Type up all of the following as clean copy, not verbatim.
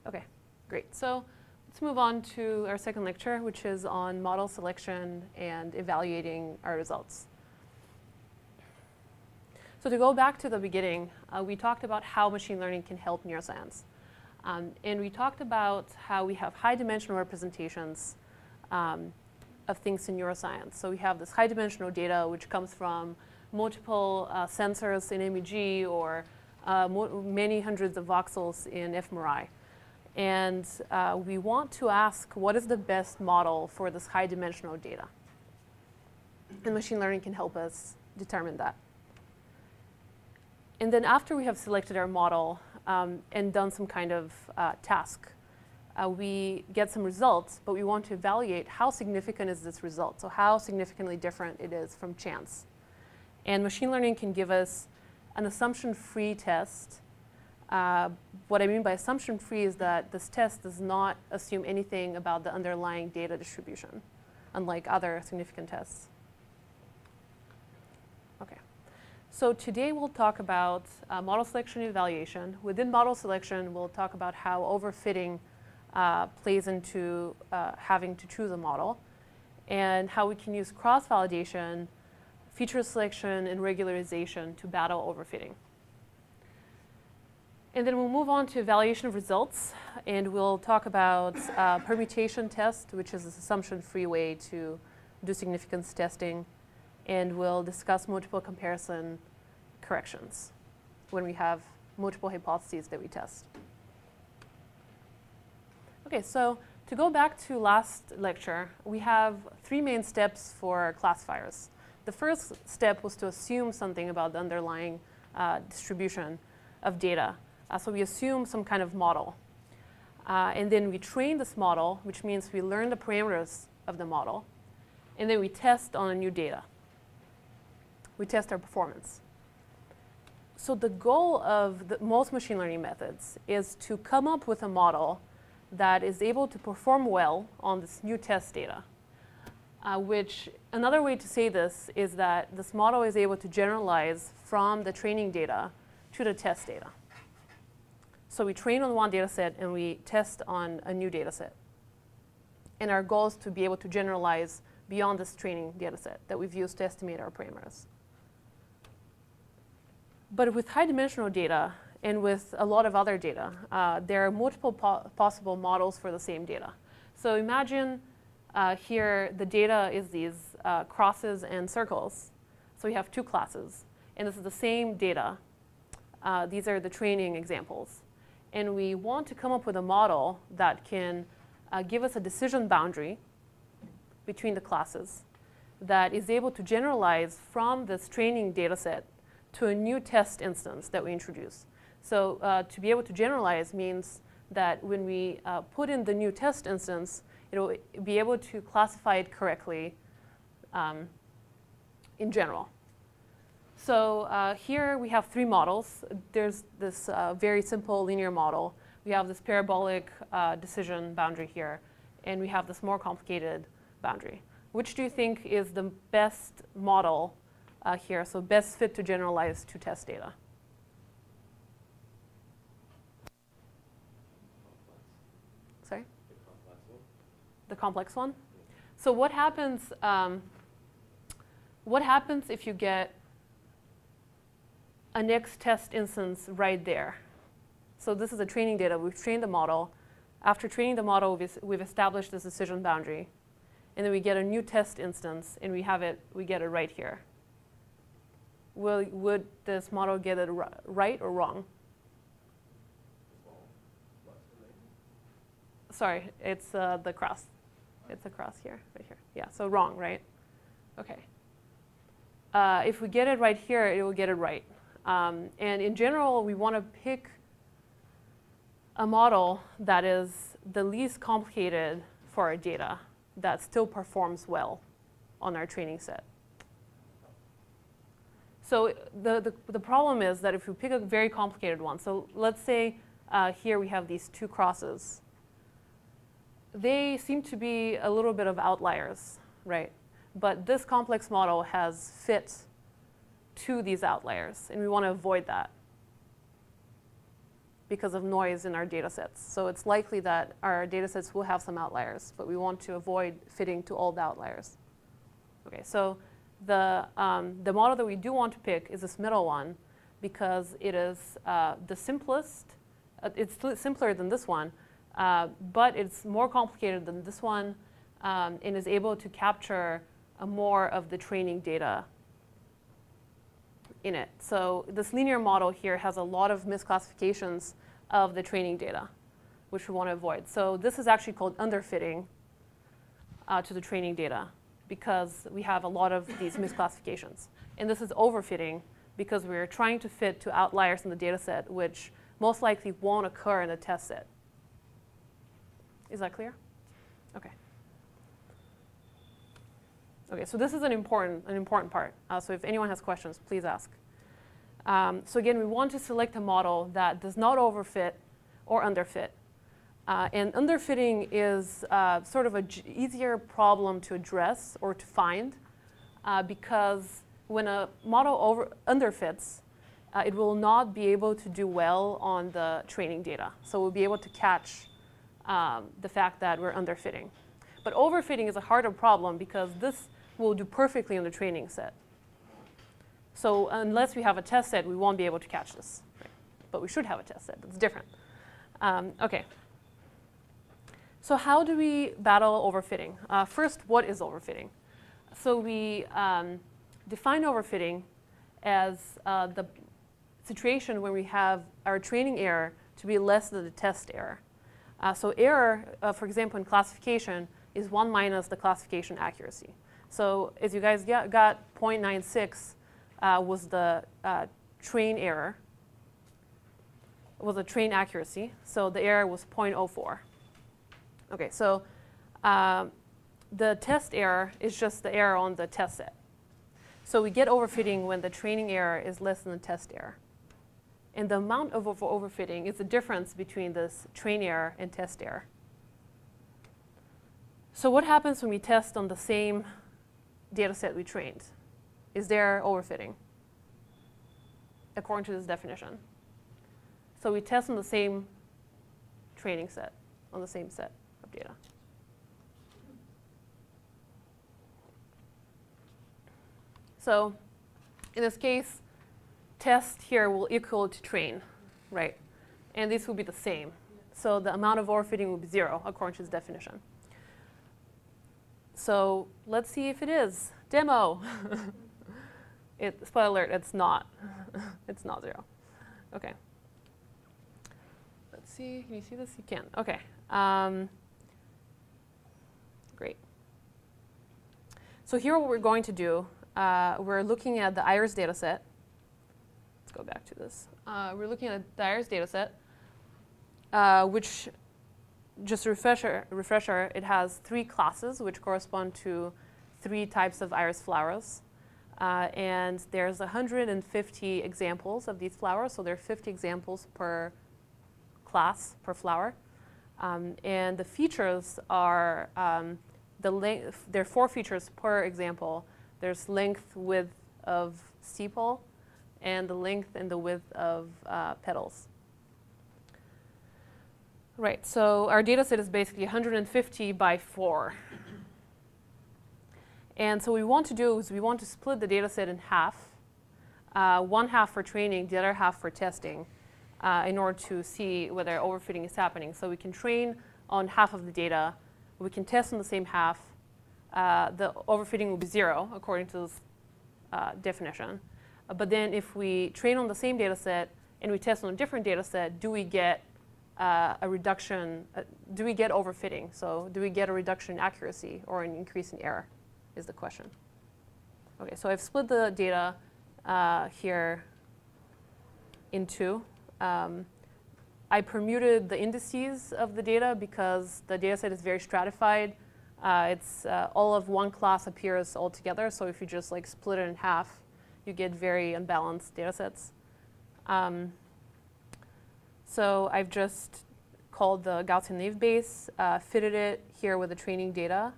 Okay, great. So let's move on to our second lecture, which is on model selection and evaluating our results. So to go back to the beginning, we talked about how machine learning can help neuroscience. And we talked about how we have high-dimensional representations of things in neuroscience. So we have this high-dimensional data, which comes from multiple sensors in MEG or many hundreds of voxels in fMRI. And we want to ask, what is the best model for this high-dimensional data? And machine learning can help us determine that. And then after we have selected our model and done some kind of task, we get some results, but we want to evaluate how significant is this result, so how significantly different it is from chance. And machine learning can give us an assumption-free test. What I mean by assumption-free is that this test does not assume anything about the underlying data distribution, unlike other significant tests. Okay. So today we'll talk about model selection and evaluation. Within model selection, we'll talk about how overfitting plays into having to choose a model, and how we can use cross-validation, feature selection, and regularization to battle overfitting. And then we'll move on to evaluation of results, and we'll talk about permutation test, which is this assumption-free way to do significance testing. And we'll discuss multiple comparison corrections when we have multiple hypotheses that we test. Okay, so to go back to last lecture, we have three main steps for classifiers. The first step was to assume something about the underlying distribution of data. So we assume some kind of model. And then we train this model, which means we learn the parameters of the model. And then we test on a new data. We test our performance. So the goal of most machine learning methods is to come up with a model that is able to perform well on this new test data. Which, another way to say this is that this model is able to generalize from the training data to the test data. So we train on one data set and we test on a new data set. And our goal is to be able to generalize beyond this training data set that we've used to estimate our parameters. But with high-dimensional data and with a lot of other data, there are multiple possible models for the same data. So imagine here the data is these crosses and circles. So we have two classes. And this is the same data. These are the training examples. And we want to come up with a model that can give us a decision boundary between the classes that is able to generalize from this training data set to a new test instance that we introduce. So to be able to generalize means that when we put in the new test instance, it will be able to classify it correctly in general. So here we have three models. There's this very simple linear model. We have this parabolic decision boundary here, and we have this more complicated boundary. Which do you think is the best model here, so best fit to generalize to test data? Sorry? The complex one? So what happens if you get a next test instance right there? So this is the training data. We've trained the model. After training the model, we've established this decision boundary. And then we get a new test instance, and we get it right here. Would this model get it right or wrong? Sorry, it's the cross. It's a cross here, right here. Yeah, so wrong, right? Okay. If we get it right here, it will get it right. And in general, we want to pick a model that is the least complicated for our data that still performs well on our training set. So the problem is that if we pick a very complicated one, so let's say here we have these two crosses. They seem to be a little bit of outliers, right? But this complex model has fit to these outliers, and we want to avoid that. because of noise in our data sets. So it's likely that our data sets will have some outliers, but we want to avoid fitting to all the outliers. Okay, so the model that we do want to pick is this middle one because it is the simplest. It's simpler than this one, but it's more complicated than this one and is able to capture more of the training data in it. So this linear model here has a lot of misclassifications of the training data, which we want to avoid. So this is actually called underfitting to the training data because we have a lot of these misclassifications. And this is overfitting because we're trying to fit to outliers in the data set, which most likely won't occur in the test set. Is that clear? Okay. Okay, so this is an important part. So if anyone has questions, please ask. So again, we want to select a model that does not overfit or underfit. And underfitting is sort of an easier problem to address or to find because when a model underfits, it will not be able to do well on the training data. So we'll be able to catch the fact that we're underfitting. But overfitting is a harder problem because this will do perfectly on the training set. So unless we have a test set, we won't be able to catch this. Right? But we should have a test set. That's different. OK. So how do we battle overfitting? First, what is overfitting? So we define overfitting as the situation where we have our training error to be less than the test error. So error, for example, in classification, is 1 minus the classification accuracy. So as you guys got 0.96 was the train error, was a train accuracy. So the error was 0.04. OK, so the test error is just the error on the test set. So we get overfitting when the training error is less than the test error. And the amount of overfitting is the difference between this train error and test error. So what happens when we test on the same data set we trained? Is there overfitting according to this definition? So we test on the same training set, on the same set of data. So in this case, test here will equal to train, right? And this will be the same. So the amount of overfitting will be 0 according to this definition. So let's see if it is. Demo. Spoiler alert, it's not. It's not 0. OK. Let's see. Can you see this? You can. OK. Great. So here what we're going to do, we're looking at the IRIS data set. Let's go back to this. We're looking at the IRIS data set, which, just a refresher, it has 3 classes, which correspond to 3 types of iris flowers. And there's 150 examples of these flowers. So there are 50 examples per class, per flower. And the features are there are 4 features per example. There's length, width of sepal, and the length and the width of petals. Right, so our data set is basically 150 by 4. And so what we want to do is we want to split the data set in half, one half for training, the other half for testing, in order to see whether overfitting is happening. So we can train on half of the data. We can test on the same half. The overfitting will be 0, according to this definition. But then if we train on the same data set and we test on a different data set, do we get a reduction? Do we get overfitting? So do we get a reduction in accuracy or an increase in error is the question. OK, so I've split the data here in 2. I permuted the indices of the data because the data set is very stratified. It's all of one class appears all together. So if you just like split it in half, you get very unbalanced data sets. So I've just called the Gaussian naive Bayes, fitted it here with the training data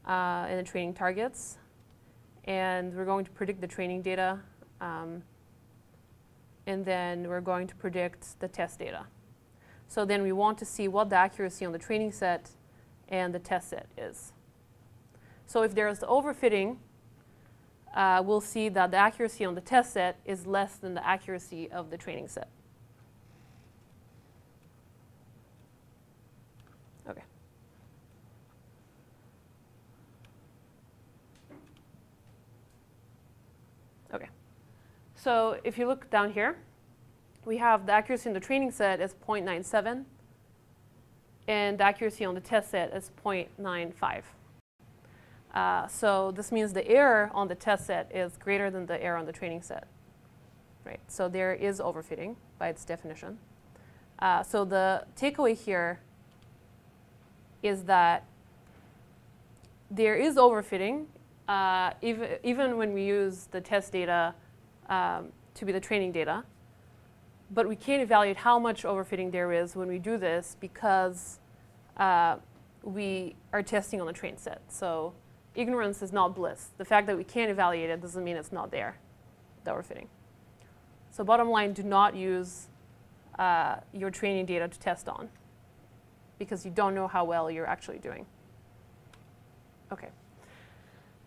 and the training targets. And we're going to predict the training data. and then we're going to predict the test data. So then we want to see what the accuracy on the training set and the test set is. So if there's overfitting, we'll see that the accuracy on the test set is less than the accuracy of the training set. Okay. Okay. So if you look down here, we have the accuracy in the training set as 0.97, and the accuracy on the test set as 0.95. So this means the error on the test set is greater than the error on the training set, right? So there is overfitting by its definition. So the takeaway here is that there is overfitting even when we use the test data to be the training data. But we can't evaluate how much overfitting there is when we do this because we are testing on the trained set. So ignorance is not bliss. The fact that we can't evaluate it doesn't mean it's not there, the overfitting. So bottom line, do not use your training data to test on because you don't know how well you're actually doing. Okay.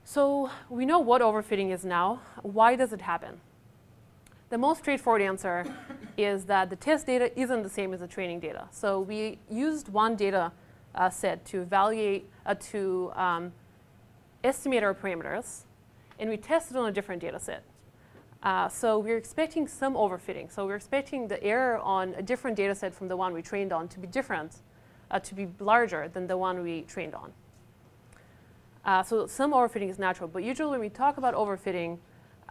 So we know what overfitting is now. Why does it happen? The most straightforward answer is that the test data isn't the same as the training data. So we used one data set to evaluate, estimate our parameters, and we tested on a different data set. So we're expecting some overfitting. So we're expecting the error on a different data set from the one we trained on to be different, to be larger than the one we trained on. So some overfitting is natural, but usually when we talk about overfitting,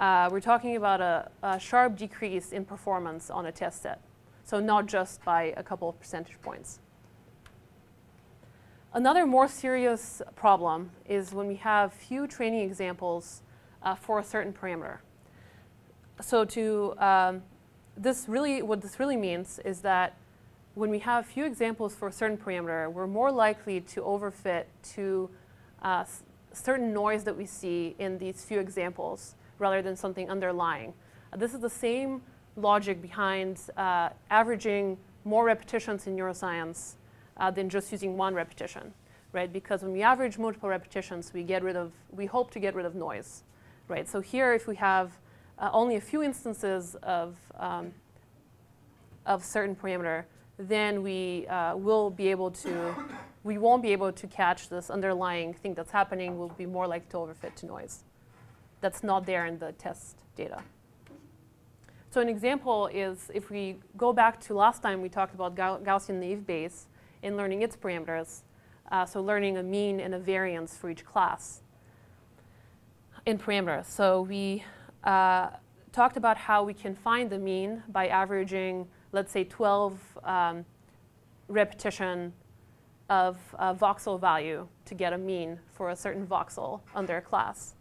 we're talking about a sharp decrease in performance on a test set. So not just by a couple of percentage points. Another more serious problem is when we have few training examples for a certain parameter. So what this really means is that when we have few examples for a certain parameter, we're more likely to overfit to certain noise that we see in these few examples rather than something underlying. This is the same logic behind averaging more repetitions in neuroscience than just using one repetition, right? Because when we average multiple repetitions, we hope to get rid of noise, right? So here, if we have only a few instances of certain parameter, then we won't be able to catch this underlying thing that's happening. We'll be more likely to overfit to noise. That's not there in the test data. So an example is if we go back to last time we talked about Gaussian naive Bayes in learning its parameters, so learning a mean and a variance for each class in parameters. So we talked about how we can find the mean by averaging, let's say, 12 repetition of a voxel value to get a mean for a certain voxel under a class.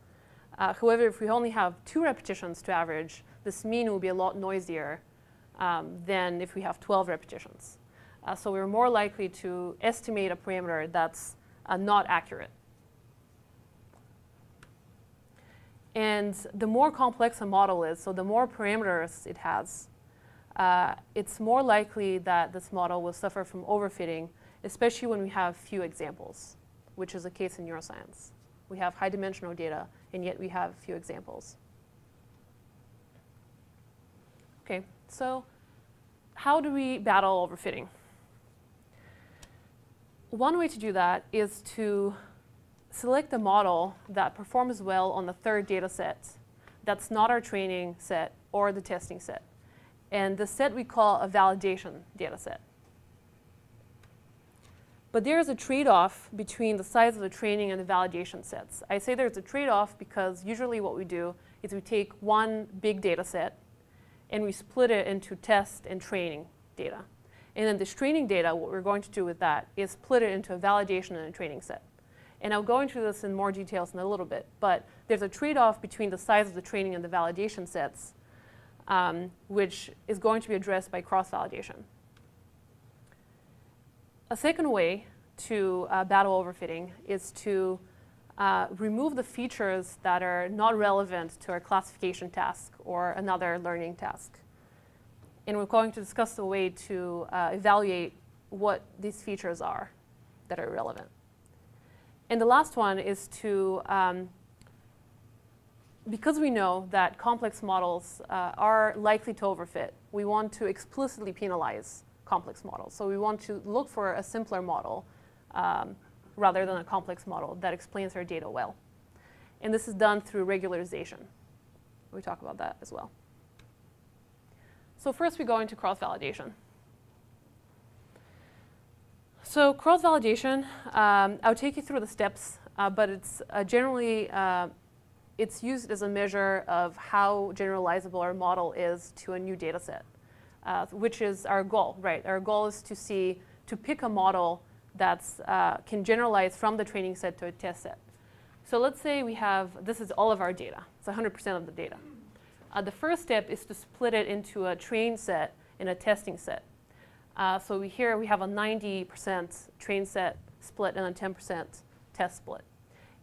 However, if we only have 2 repetitions to average, this mean will be a lot noisier than if we have 12 repetitions. So we're more likely to estimate a parameter that's not accurate. And the more complex a model is, so the more parameters it has, it's more likely that this model will suffer from overfitting, especially when we have few examples, which is the case in neuroscience. We have high-dimensional data, and yet we have few examples. Okay, so how do we battle overfitting? One way to do that is to select a model that performs well on the third data set that's not our training set or the testing set. And the set we call a validation data set. But there's a trade-off between the size of the training and the validation sets. I say there's a trade-off because usually what we do is we take one big data set and we split it into test and training data. And then this training data, what we're going to do with that is split it into a validation and a training set. And I'll go into this in more details in a little bit, but there's a trade-off between the size of the training and the validation sets, which is going to be addressed by cross-validation. A second way to battle overfitting is to remove the features that are not relevant to our classification task or another learning task. And we're going to discuss the way to evaluate what these features are that are relevant. And the last one is to, because we know that complex models are likely to overfit, we want to explicitly penalize complex models. So we want to look for a simpler model rather than a complex model that explains our data well. And this is done through regularization. We talk about that as well. So first we go into cross-validation. So cross-validation, I'll take you through the steps, but it's generally, it's used as a measure of how generalizable our model is to a new data set, which is our goal, right? Our goal is to pick a model that's can generalize from the training set to a test set. So let's say we have, this is all of our data. It's 100% of the data. The first step is to split it into a train set and a testing set. So here we have a 90% train set split and a 10% test split.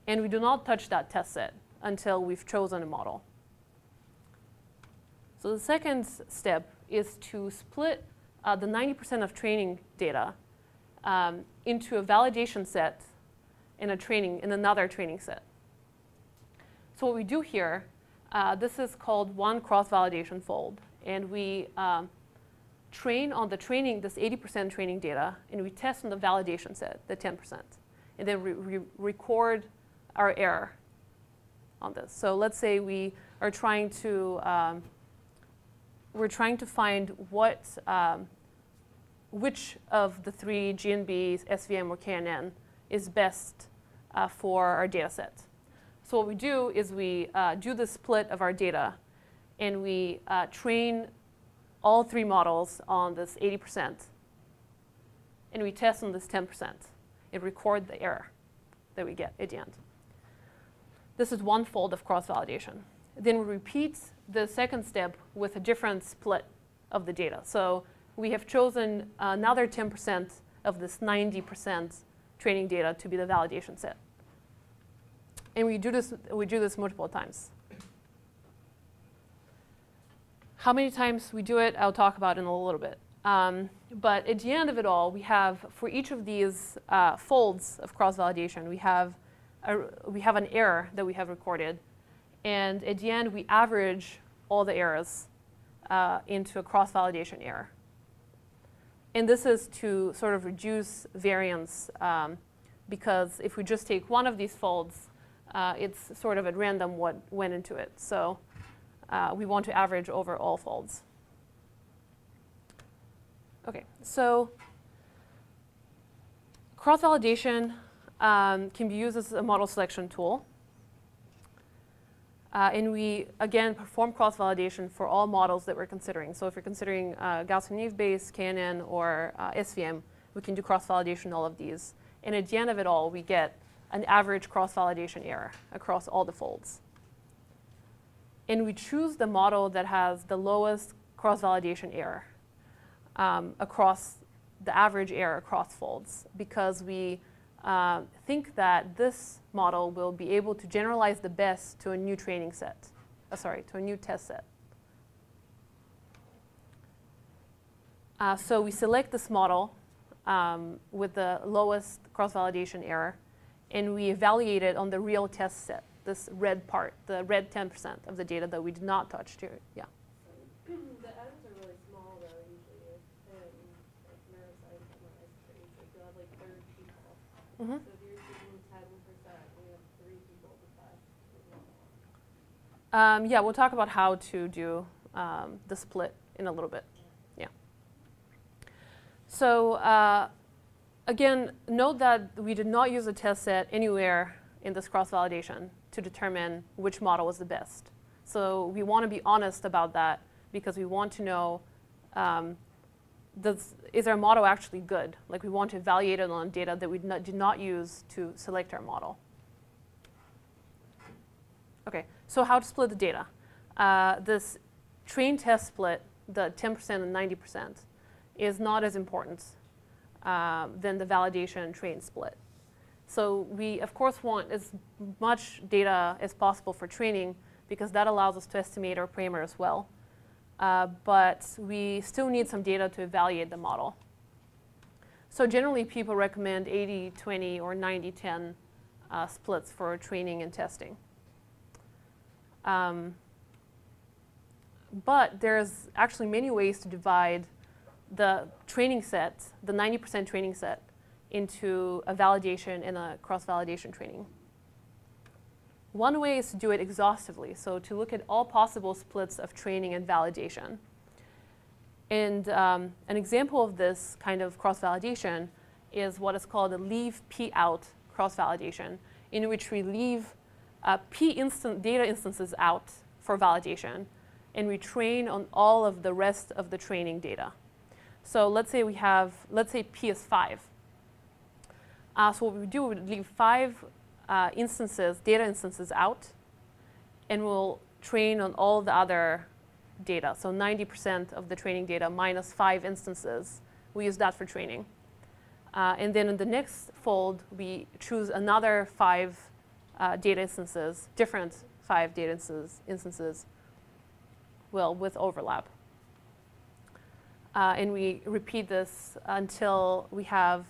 And we do not touch that test set until we've chosen a model. So the second step is to split the 90% of training data into a validation set and another training set. So what we do here, this is called one cross-validation fold. And we train on the training, this 80% training data, and we test on the validation set, the 10%. And then we record our error on this. So let's say we are trying to, find which of the three GNBs, SVM, or KNN is best for our data set. So what we do is we do the split of our data, and we train all three models on this 80%, and we test on this 10% and record the error that we get at the end. This is one fold of cross-validation. Then we repeat the second step with a different split of the data. So we have chosen another 10% of this 90% training data to be the validation set. And we do this multiple times. How many times we do it, I'll talk about in a little bit. But at the end of it all, we have, for each of these folds of cross-validation, we have an error that we have recorded. And at the end, we average all the errors into a cross-validation error. And this is to sort of reduce variance, because if we just take one of these folds, it's sort of at random what went into it. So we want to average over all folds. OK, so cross-validation can be used as a model selection tool. And we, again, perform cross-validation for all models that we're considering. So if you're considering Gaussian naive-Bayes, KNN, or SVM, we can do cross-validation on all of these. And at the end of it all, we get an average cross-validation error across all the folds. And we choose the model that has the lowest cross-validation error across the average error across folds, because we think that this model will be able to generalize the best to a new training set, to a new test set. So we select this model with the lowest cross-validation error, and we evaluate it on the real test set, this red part, the red 10% of the data that we did not touch here. Yeah. The ends are really small, though, usually in like neuroscience and studies. Like you'll have like 30 people. Mm-hmm. So if you're taking 10%, you have 3 people to test. Yeah, we'll talk about how to do the split in a little bit. Yeah. So again, note that we did not use a test set anywhere in this cross-validation to determine which model was the best. So we want to be honest about that, because we want to know, is our model actually good? Like, we want to evaluate it on data that we did not use to select our model. OK, so how to split the data? This train test split, the 10% and 90%, is not as important than the validation and train split. So we, of course, want as much data as possible for training, because that allows us to estimate our parameter as well. but we still need some data to evaluate the model. So generally, people recommend 80-20 or 90-10 splits for training and testing. But there's actually many ways to divide the training set, the 90% training set, into a validation and a cross-validation training. One way is to do it exhaustively, so to look at all possible splits of training and validation. And an example of this kind of cross-validation is what is called a leave P out cross-validation, in which we leave P data instances out for validation, and we train on all of the rest of the training data. So let's say P is 5. So what we do, we leave 5 data instances out, and we'll train on all the other data. So 90% of the training data minus 5 instances, we use that for training. And then in the next fold, we choose another 5 data instances, different 5 data instances, well, with overlap. And we repeat this until we have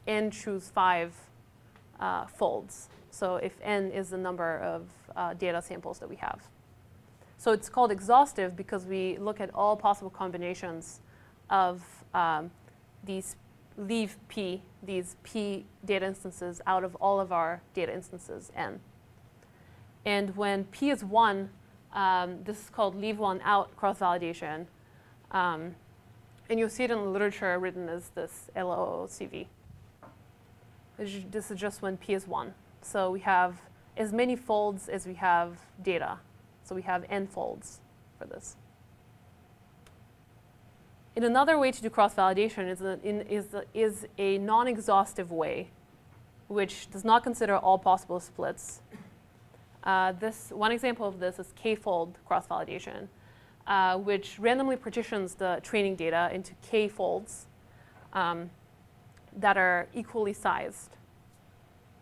n choose 5 folds. So if n is the number of data samples that we have. So it's called exhaustive because we look at all possible combinations of these leave P, these P data instances out of all of our data instances, n. And when P is 1, this is called leave 1 out cross-validation. And you'll see it in the literature written as this LOOCV. This is just when P is 1. So we have as many folds as we have data. So we have n folds for this. And another way to do cross-validation is a non-exhaustive way, which does not consider all possible splits. One example of this is k-fold cross-validation, which randomly partitions the training data into k folds that are equally sized.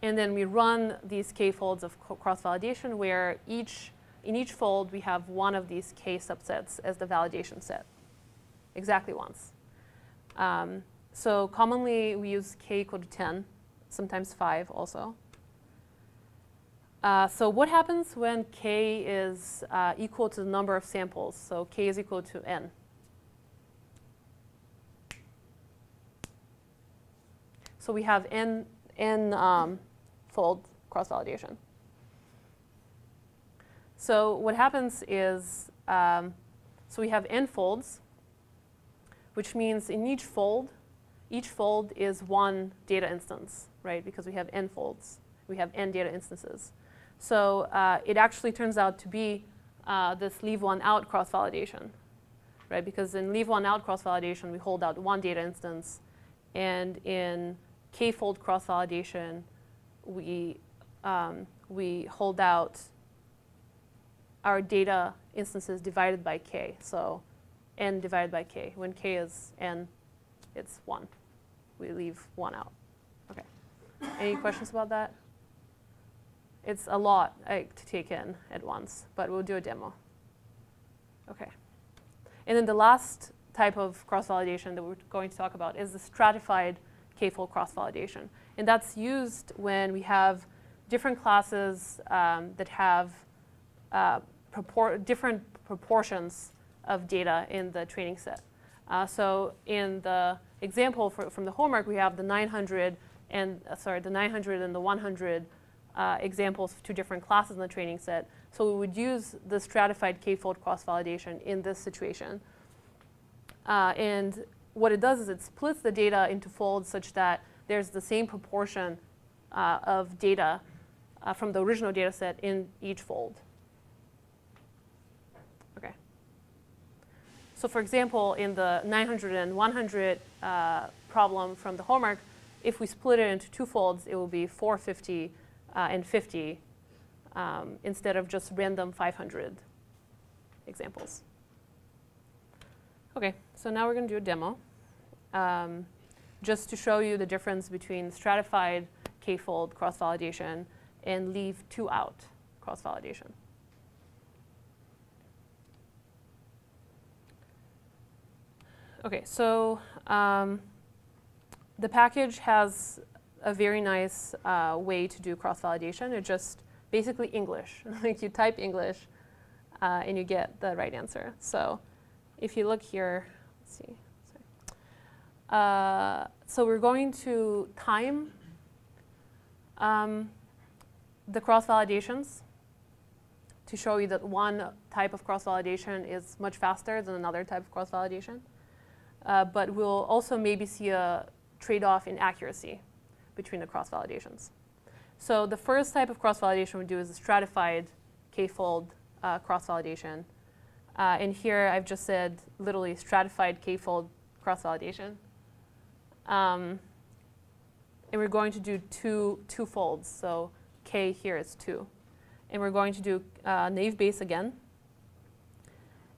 And then we run these k folds of cross-validation where in each fold we have one of these k subsets as the validation set, exactly once. So commonly we use k equal to 10, sometimes 5 also. So what happens when k is equal to the number of samples? So k is equal to n. So we have n fold cross-validation. So what happens is, so we have n folds, which means in each fold is one data instance, right? Because we have n folds. We have n data instances. So it actually turns out to be this leave 1 out cross-validation, right? Because in leave 1 out cross-validation, we hold out one data instance. And in k-fold cross-validation, we hold out our data instances divided by k. So n divided by k. When k is n, it's 1. We leave 1 out. OK. Any questions about that? It's a lot to take in at once, but we'll do a demo. OK. And then the last type of cross-validation that we're going to talk about is the stratified k-fold cross-validation. And that's used when we have different classes that have different proportions of data in the training set. So in the example from the homework, we have the 900 and the 100 examples of 2 different classes in the training set. So we would use the stratified k-fold cross-validation in this situation. And what it does is it splits the data into folds such that there's the same proportion of data from the original data set in each fold. OK. So for example, in the 900 and 100 problem from the homework, if we split it into 2 folds, it will be 450 and 50 instead of just random 500 examples. OK, so now we're going to do a demo just to show you the difference between stratified k-fold cross-validation and leave 2 out cross-validation. Okay, so the package has a very nice way to do cross-validation. It's just basically English. Like you type English and you get the right answer. So if you look here, let's see. So we're going to time the cross-validations to show you that one type of cross-validation is much faster than another type of cross-validation. But we'll also maybe see a trade-off in accuracy between the cross-validations. So the first type of cross-validation we do is a stratified k-fold cross-validation. And here I've just said literally stratified k-fold cross-validation. And we're going to do two folds. So k here is 2. And we're going to do naive Bayes again.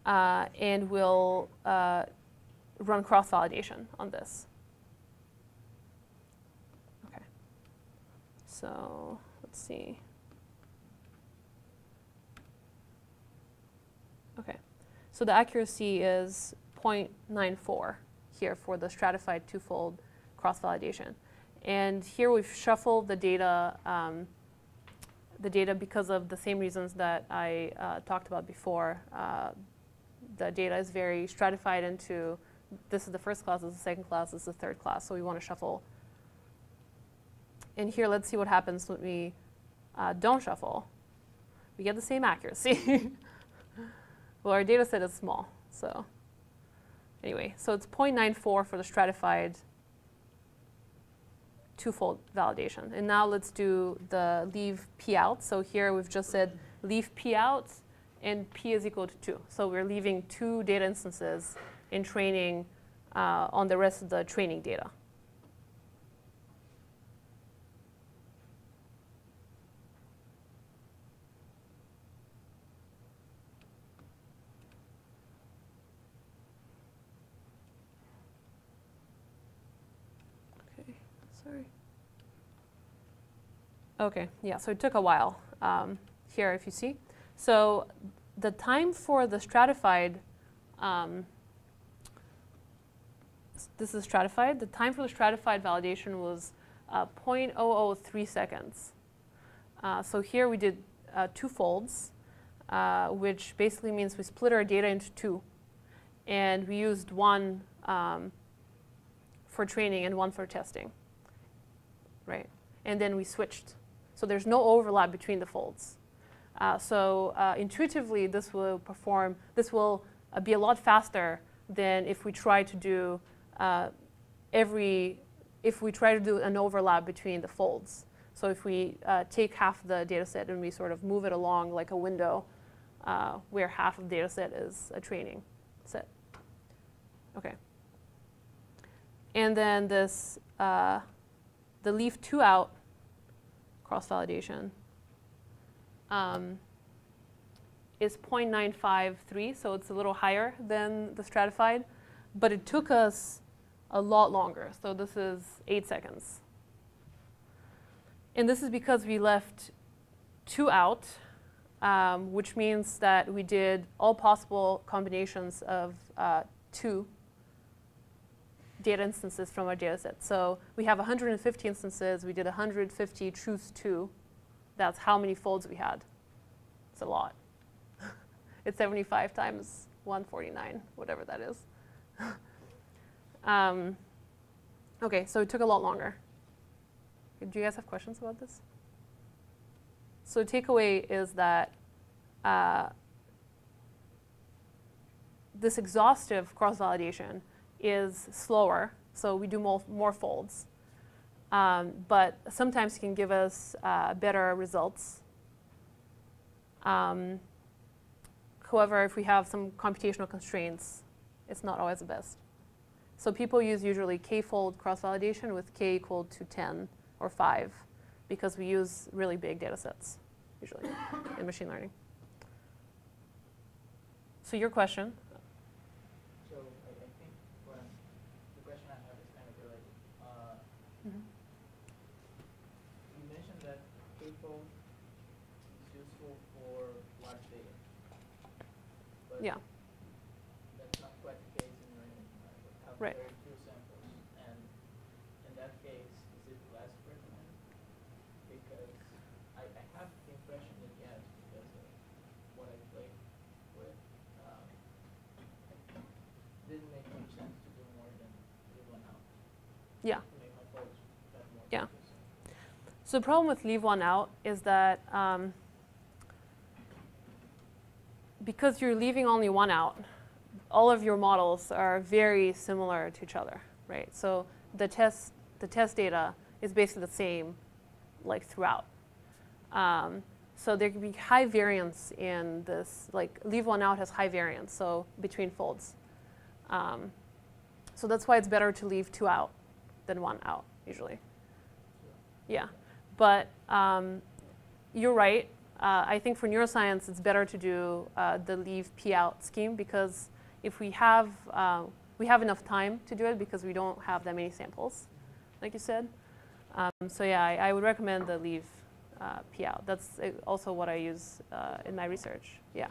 And we'll run cross-validation on this. Okay. So let's see. Okay. So the accuracy is 0.94 here for the stratified two-fold cross-validation. And here we've shuffled the data because of the same reasons that I talked about before. The data is very stratified into, this is the first class, this is the second class, this is the third class, so we want to shuffle. And here, let's see what happens when we don't shuffle. We get the same accuracy. Well, our data set is small, so anyway. So it's 0.94 for the stratified two-fold validation. And now let's do the leave p out. So here we've just said leave p out, and p is equal to 2. So we're leaving 2 data instances in training on the rest of the training data. Okay, sorry. Okay, yeah, so it took a while here, if you see. So the time for the stratified, this is stratified. The time for the stratified validation was 0.003 seconds. So here we did 2 folds, which basically means we split our data into 2. And we used one for training and one for testing, right? And then we switched. So there's no overlap between the folds. So intuitively, this will be a lot faster than if we try to do an overlap between the folds. So if we take half the data set and we sort of move it along like a window where half of the data set is a training set. Okay. And then this, the leave 2 out cross-validation is 0.953, so it's a little higher than the stratified, but it took us a lot longer. So this is 8 seconds. And this is because we left 2 out, which means that we did all possible combinations of 2 data instances from our data set. So we have 150 instances. We did 150 choose 2. That's how many folds we had. It's a lot. It's 75 times 149, whatever that is. OK, so it took a lot longer. Do you guys have questions about this? So the takeaway is that this exhaustive cross-validation is slower, so we do more folds. But sometimes it can give us better results. However, if we have some computational constraints, it's not always the best. So people use usually k-fold cross-validation with k equal to 10 or 5 because we use really big data sets, usually, in machine learning. So your question? So I think the question I have is kind of related. You mentioned that k-fold is useful for large data. But yeah. that's not quite the case in your image, right? Yeah. So the problem with leave one out is that because you're leaving only one out, all of your models are very similar to each other, right? So the test data is basically the same, like throughout. So there can be high variance in this, like leave one out has high variance, so between folds. So that's why it's better to leave two out than one out, usually. Yeah, but you're right. I think for neuroscience, it's better to do the leave P out scheme because if we have enough time to do it because we don't have that many samples, like you said. So yeah, I would recommend the leave P out. That's also what I use in my research. Yeah,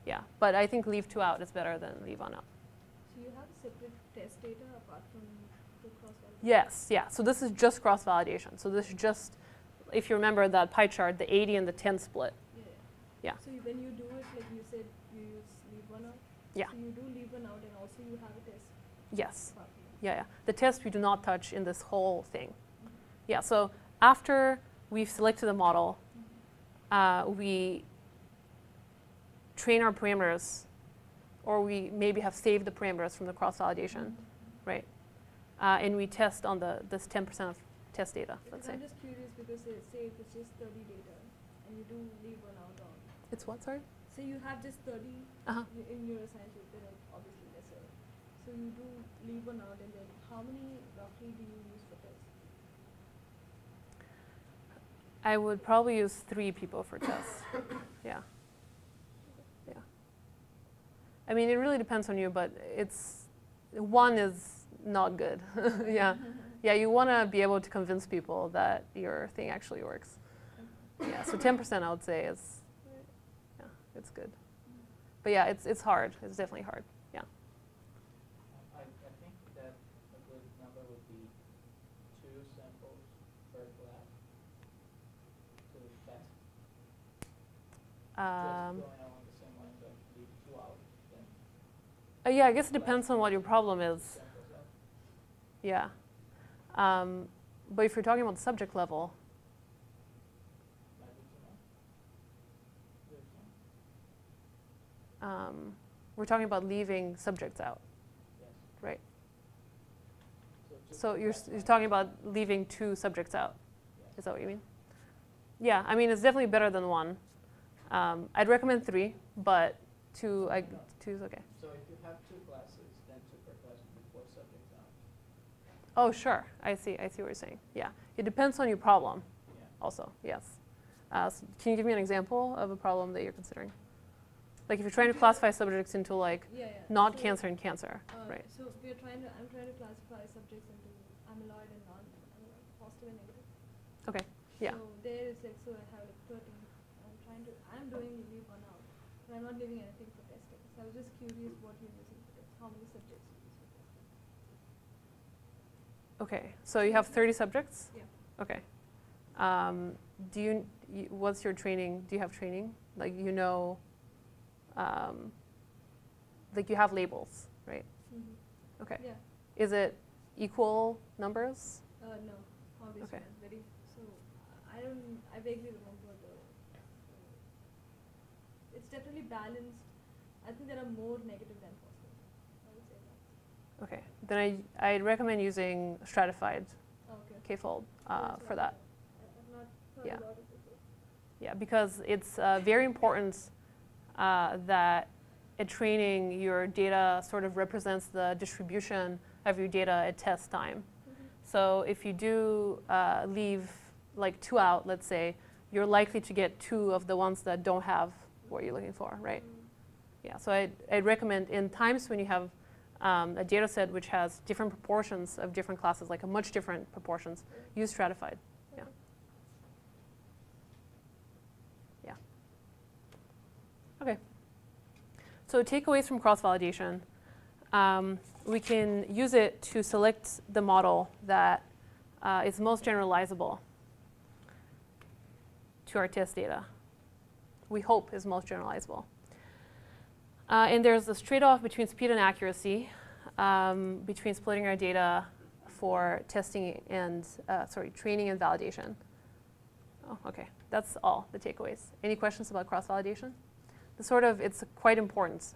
yeah. But I think leave two out is better than leave one out. So you have separate test data apart from the cross-validation? Yes, yeah. So this is just cross-validation. So this is just, if you remember that pie chart, the 80 and the 10 split. Yeah. Yeah. So when you do it, like you said, you use leave one out? Yeah. So you do leave one out and also you have a test? Yes. Apart from Yeah, yeah. The test we do not touch in this whole thing. Yeah, so after we've selected the model, we train our parameters, or we maybe have saved the parameters from the cross-validation, right? And we test on this 10% of test data, let's say. I'm just curious because say if it's just 30 data and you do leave one out on. It's what, sorry? So you have just 30 in neuroscience, there are obviously lesser. So you do leave one out and then how many roughly do you use for tests? I would probably use 3 people for tests. Yeah. Yeah. I mean, it really depends on you, but one is not good. Yeah. Yeah, you want to be able to convince people that your thing actually works. Yeah, so 10% I would say is, yeah, it's good. But yeah, it's hard. It's definitely hard. Yeah. I think that a good number would be 2 samples per class to test. Just going along the same lines of leave 2 out, then Yeah, I guess it depends on what your problem is. samples out. Yeah. But if you're talking about the subject level, Might be too much. we're talking about leaving subjects out, Yes. right? just So for you're class talking about leaving 2 subjects out. Yes. Is that what you mean? Yeah, I mean, it's definitely better than 1. I'd recommend 3, but 2 is okay. So if you have 2 classes, then 2 per class would be 4 subjects out. Oh, sure. I see what you're saying. Yeah. It depends on your problem Yeah. also, yes. So can you give me an example of a problem that you're considering? Like if you're trying to classify subjects into like not cancer and cancer, right? So I'm trying to classify subjects into amyloid and non-amyloid, positive and negative. Okay. Yeah. So there is like, so I have like 13. I'm doing leave one out, but I'm not leaving anything for testing. So I was just curious what you're using for testing, how many subjects you use for testing. Okay. So you have 30 subjects? Yeah. Okay. What's your training? Do you have training? Like like you have labels, right? Mm-hmm. Okay. Yeah. Is it equal numbers? No, obviously Okay. not. So I vaguely remember it's definitely balanced. I think there are more negative than positive. I would say that. Okay. Then I'd recommend using Stratified Okay. K-fold That's for what that. I've not heard Yeah. about it before. Yeah, because it's very important that at training your data sort of represents the distribution of your data at test time. Mm-hmm. So if you do leave like 2 out, let's say, you're likely to get 2 of the ones that don't have what you're looking for, right? Yeah, so I'd recommend in times when you have a data set which has different proportions of different classes, like a much different proportions, use Stratified. Yeah. Yeah. Okay. So takeaways from cross-validation. We can use it to select the model that is most generalizable to our test data. We hope is most generalizable. And there's this trade-off between speed and accuracy, between splitting our data for testing and, training and validation. Oh, okay, that's all the takeaways. Any questions about cross-validation? It's quite important.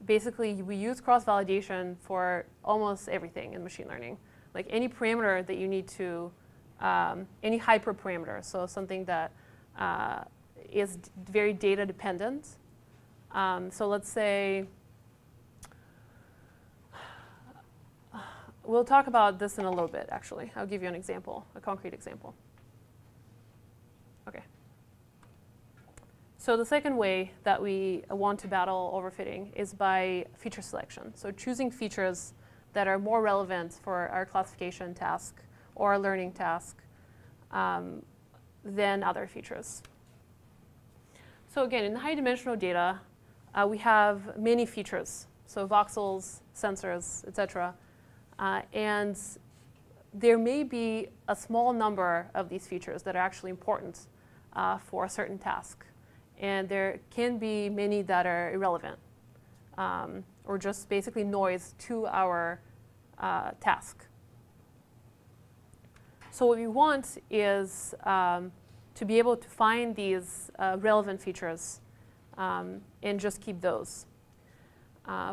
Basically, we use cross-validation for almost everything in machine learning. Like any parameter that you need to, any hyperparameter, so something that is very data dependent. So let's say, we'll talk about this in a little bit, actually. I'll give you an example, a concrete example. Okay. So the second way that we want to battle overfitting is by feature selection. So choosing features that are more relevant for our classification task or our learning task than other features. So again, in high dimensional data, we have many features. So voxels, sensors, etc. And there may be a small number of these features that are actually important for a certain task. And there can be many that are irrelevant or just basically noise to our task. So what we want is to be able to find these relevant features and just keep those.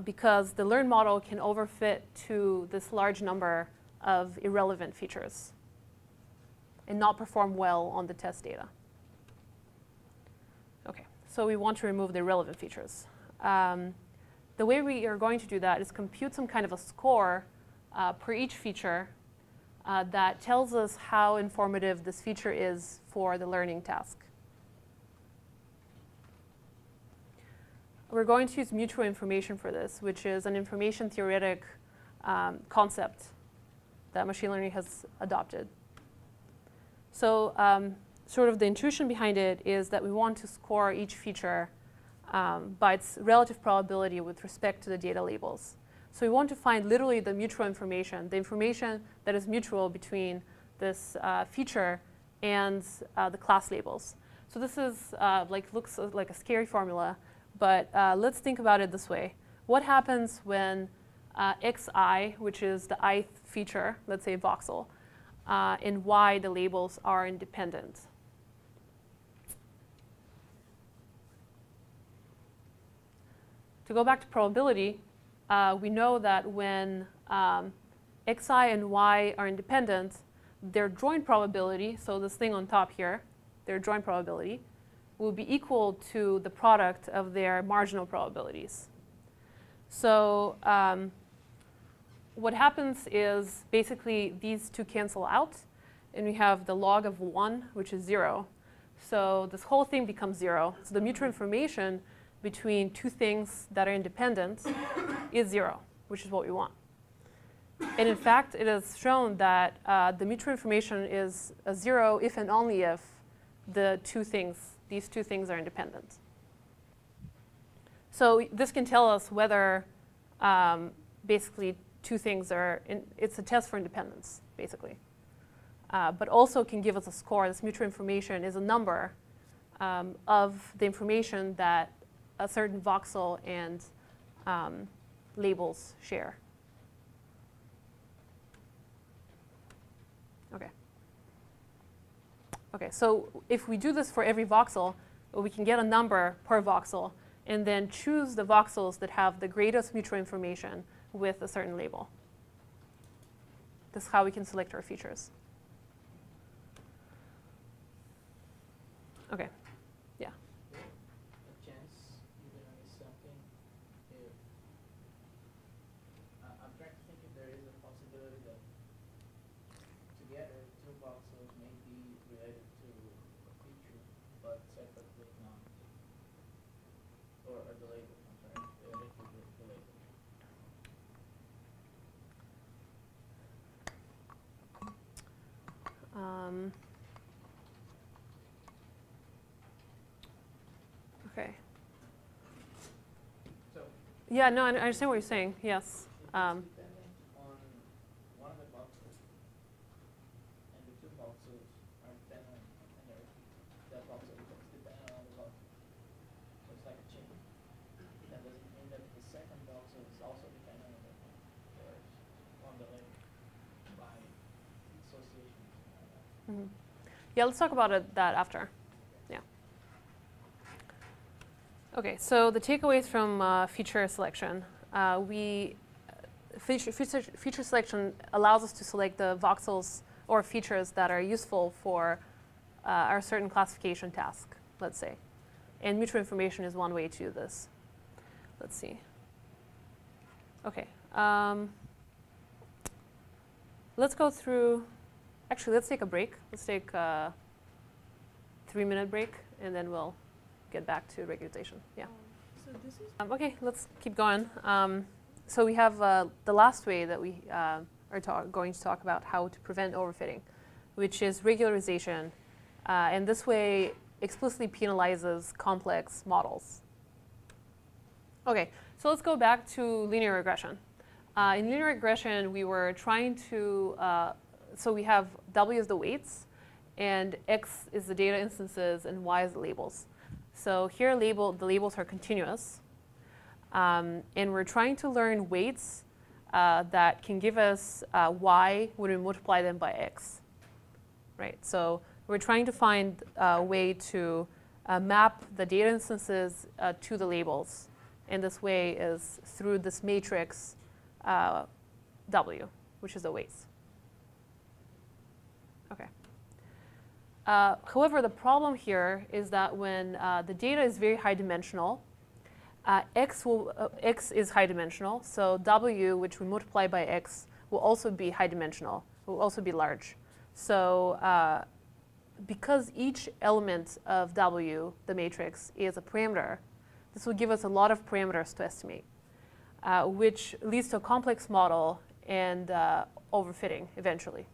Because the learned model can overfit to this large number of irrelevant features and not perform well on the test data. Okay, so we want to remove the irrelevant features. The way we are going to do that is compute some kind of a score per each feature that tells us how informative this feature is for the learning task. We're going to use mutual information for this, which is an information theoretic concept that machine learning has adopted. So sort of the intuition behind it is that we want to score each feature by its relative probability with respect to the data labels. So we want to find literally the mutual information, the information that is mutual between this feature and the class labels. So this is looks like a scary formula, but let's think about it this way. What happens when xi, which is the ith feature, let's say voxel, and y, the labels, are independent? To go back to probability, we know that when xi and y are independent, their joint probability, so this thing on top here, their joint probability, will be equal to the product of their marginal probabilities. So what happens is basically these two cancel out, and we have the log of 1, which is 0. So this whole thing becomes 0. So the mutual information between two things that are independent is 0, which is what we want. And in fact, it is shown that the mutual information is a 0 if and only if these two things are independent. So this can tell us whether basically two things are, it's a test for independence, basically. But also can give us a score. This mutual information is a number of the information that a certain voxel and labels share. Okay. Okay, so if we do this for every voxel, we can get a number per voxel and then choose the voxels that have the greatest mutual information with a certain label. This is how we can select our features. Okay. Yeah. A chance you're going to miss something if I'm trying to think if there is a possibility that together two voxels may be related to a feature but separately not. Or the label, I'm sorry, related to the label. Okay. So yeah, no, I understand what you're saying. Yes. depending on one of the voxels, and the two voxels are dependent on another, that voxel becomes dependent on the voxel. So it's like a chain. That doesn't mean that the second voxel is also dependent on the first. Or Mm-hmm. Yeah, let's talk about that after. Yeah. Okay, so the takeaways from feature selection. Feature selection allows us to select the voxels or features that are useful for our certain classification task, let's say. And mutual information is one way to do this. Let's see. Okay. Let's go through. Actually, let's take a break. Let's take a 3-minute break, and then we'll get back to regularization. Yeah. So this is Okay, let's keep going. So we have the last way that we are going to talk about how to prevent overfitting, which is regularization. And this way explicitly penalizes complex models. Okay, so let's go back to linear regression. In linear regression, we were trying to, so we have W as the weights, and X is the data instances, and Y is the labels. So here the labels are continuous. And we're trying to learn weights that can give us Y when we multiply them by X. Right? So we're trying to find a way to map the data instances to the labels. And this way is through this matrix W, which is the weights. Okay. However, the problem here is that when the data is very high dimensional, X is high dimensional, so W, which we multiply by X, will also be high dimensional, will also be large. So because each element of W, the matrix, is a parameter, this will give us a lot of parameters to estimate, which leads to a complex model and overfitting eventually.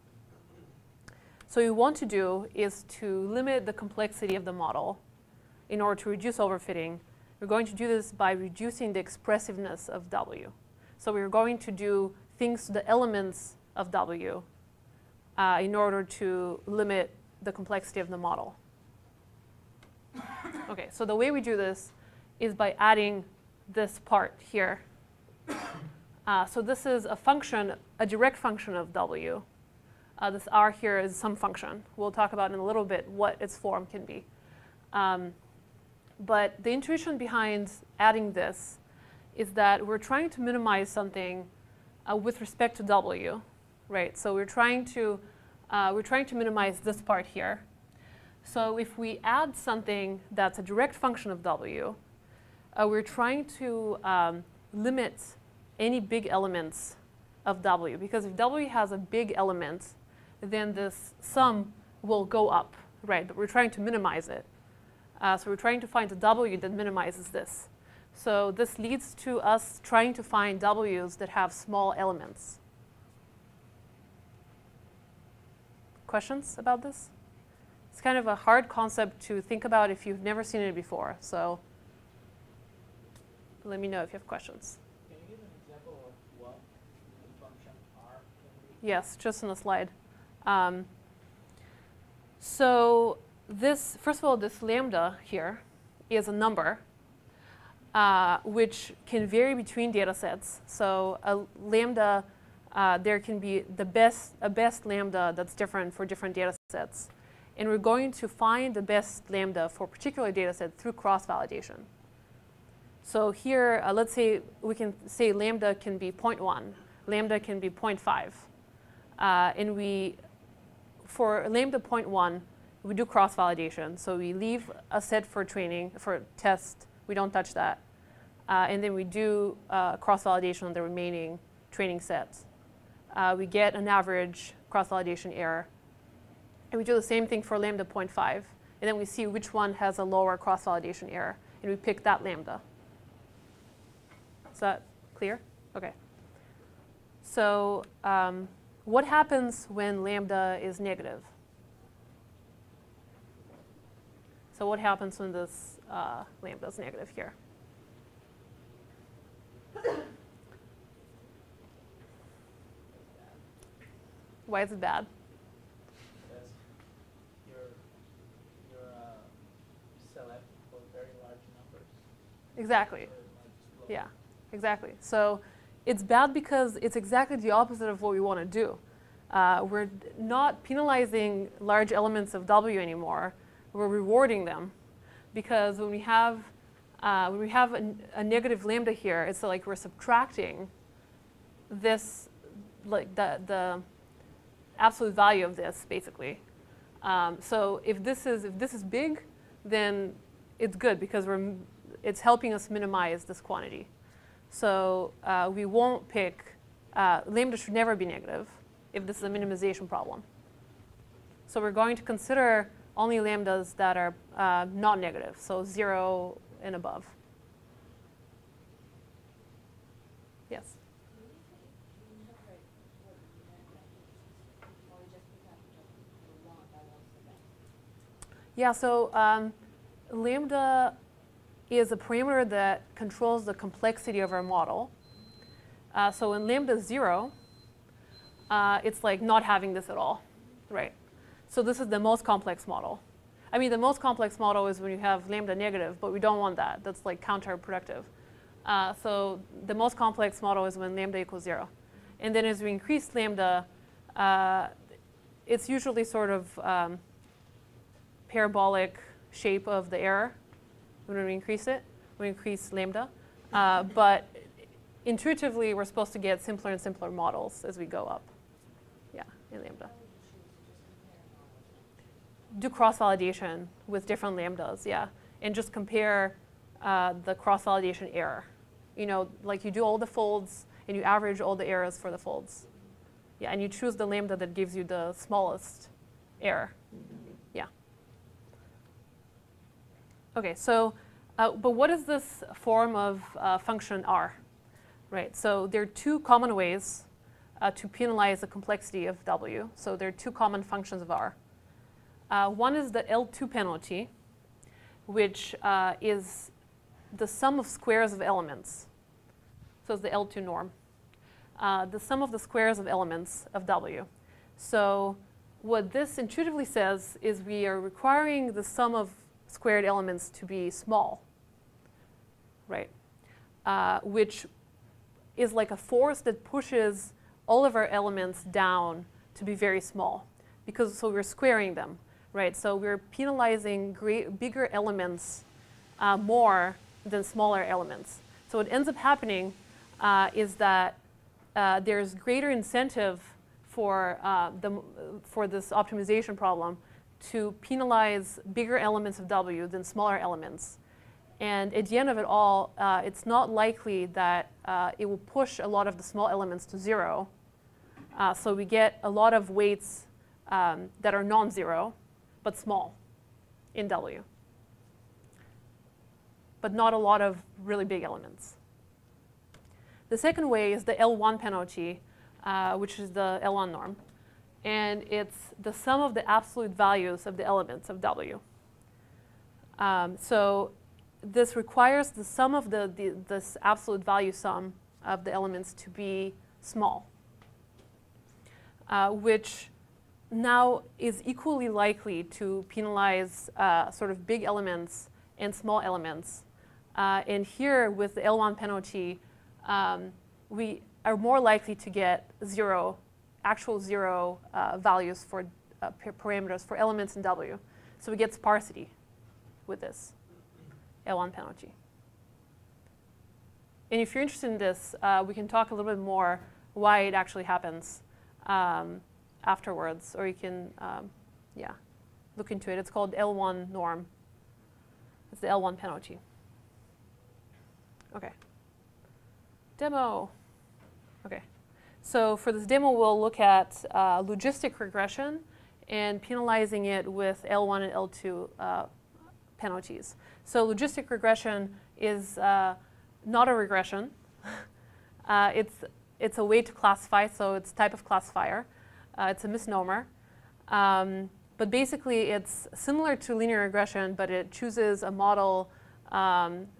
So what we want to do is to limit the complexity of the model in order to reduce overfitting. We're going to do this by reducing the expressiveness of W. So we're going to do things to the elements of W in order to limit the complexity of the model. Okay, so the way we do this is by adding this part here. So this is a function, a direct function of W. This R here is some function. We'll talk about in a little bit what its form can be. But the intuition behind adding this is that we're trying to minimize something with respect to W, right? So we're trying to minimize this part here. So if we add something that's a direct function of W, we're trying to limit any big elements of W, because if W has a big element, then this sum will go up, right? But we're trying to minimize it. So we're trying to find a W that minimizes this. So this leads to us trying to find W's that have small elements. Questions about this? It's kind of a hard concept to think about if you've never seen it before. So let me know if you have questions. Can you give an example of what the function R can be? Yes, just on the slide. So this, first of all, this lambda here is a number which can vary between data sets. So a lambda, there can be a best lambda that's different for different data sets. And we're going to find the best lambda for a particular data set through cross-validation. So here, let's say we can say lambda can be 0.1, lambda can be 0.5. And for lambda 0.1, we do cross-validation. So we leave a set for training, for test. We don't touch that. And then we do cross-validation on the remaining training sets. We get an average cross-validation error. And we do the same thing for lambda 0.5. And then we see which one has a lower cross-validation error. And we pick that lambda. Is that clear? OK. So what happens when lambda is negative? So what happens when this lambda is negative here? Why is it bad? Because you're select for very large numbers. Exactly. So it might explode. Yeah, exactly. So it's bad because it's exactly the opposite of what we want to do. We're not penalizing large elements of W anymore. We're rewarding them, because when we have a negative lambda here, it's like we're subtracting this, like the absolute value of this, basically. So if this is big, then it's good, because it's helping us minimize this quantity. So we won't pick, lambda should never be negative if this is a minimization problem. So we're going to consider only lambdas that are not negative, so 0 and above. Yes? Yeah, so lambda is a parameter that controls the complexity of our model. So when lambda is 0, it's like not having this at all, right? So this is the most complex model. I mean, the most complex model is when you have lambda negative, but we don't want that. That's like counterproductive. So the most complex model is when lambda equals 0. And then as we increase lambda, it's usually sort of parabolic shape of the error when we increase it. We increase lambda. But intuitively, we're supposed to get simpler and simpler models as we go up. Yeah, in lambda. Do cross-validation with different lambdas, yeah. And just compare the cross-validation error. You know, like you do all the folds, and you average all the errors for the folds. Yeah, and you choose the lambda that gives you the smallest error. Yeah. OK, so, but what is this form of function R? Right, so there are two common ways to penalize the complexity of W. So there are two common functions of R. One is the L2 penalty, which is the sum of squares of elements. So it's the L2 norm. The sum of the squares of elements of W. So what this intuitively says is we are requiring the sum of squared elements to be small, right? Which is like a force that pushes all of our elements down to be very small, because so we're squaring them, right? So we're penalizing bigger elements more than smaller elements. So what ends up happening is that there's greater incentive for this optimization problem to penalize bigger elements of W than smaller elements. And at the end of it all, it's not likely that it will push a lot of the small elements to 0. So we get a lot of weights that are non-zero, but small in W. But not a lot of really big elements. The second way is the L1 penalty, which is the L1 norm. And it's the sum of the absolute values of the elements of W. So this requires the sum of this absolute value sum of the elements to be small, which now is equally likely to penalize sort of big elements and small elements. And here, with the L1 penalty, we are more likely to get actual zero values for parameters for elements in W. So we get sparsity with this L1 penalty. And if you're interested in this, we can talk a little bit more why it actually happens afterwards, or you can, yeah, look into it. It's called L1 norm. It's the L1 penalty. OK. Demo. OK. So for this demo, we'll look at logistic regression and penalizing it with L1 and L2 penalties. So logistic regression is not a regression. It's a way to classify, so it's a type of classifier. It's a misnomer. But basically, it's similar to linear regression, but it chooses a model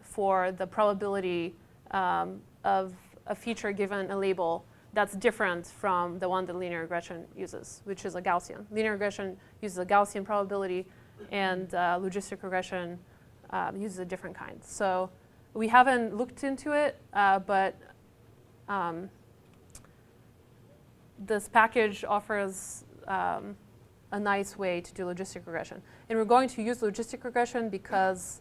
for the probability of a feature given a label that's different from the one that linear regression uses, which is a Gaussian. Linear regression uses a Gaussian probability, and logistic regression uses a different kind. So we haven't looked into it, but this package offers a nice way to do logistic regression. And we're going to use logistic regression because